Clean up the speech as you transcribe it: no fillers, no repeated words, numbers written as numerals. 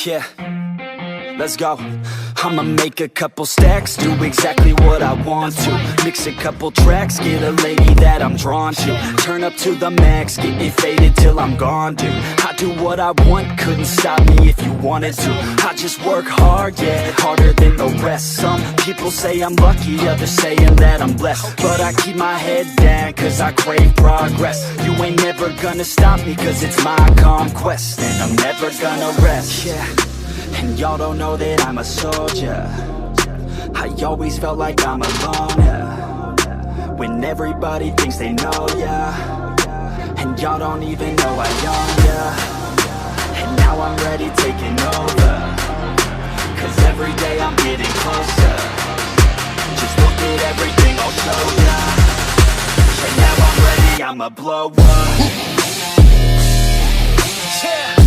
Yeah, let's go. I'ma make a couple stacks, do exactly what I want to. Mix a couple tracks, get a lady that I'm drawn to. Turn up to the max, get me faded till I'm gone, dude. I do what I want, couldn't stop me if you wanted to. I just work hard, yeah, harder than the rest. Some people say I'm lucky, others saying that I'm blessed. But I keep my head down, cause I crave progress. You ain't never gonna stop me, cause it's my conquest. And I'm never gonna rest, yeah. And y'all don't know that I'm a soldier. I always felt like I'm alone, yeah. When everybody thinks they know, yeah. And y'all don't even know I own ya. And now I'm ready taking over, cause every day I'm getting closer. Just look at everything I'll show ya. And now I'm ready, I'ma blow up. Yeah.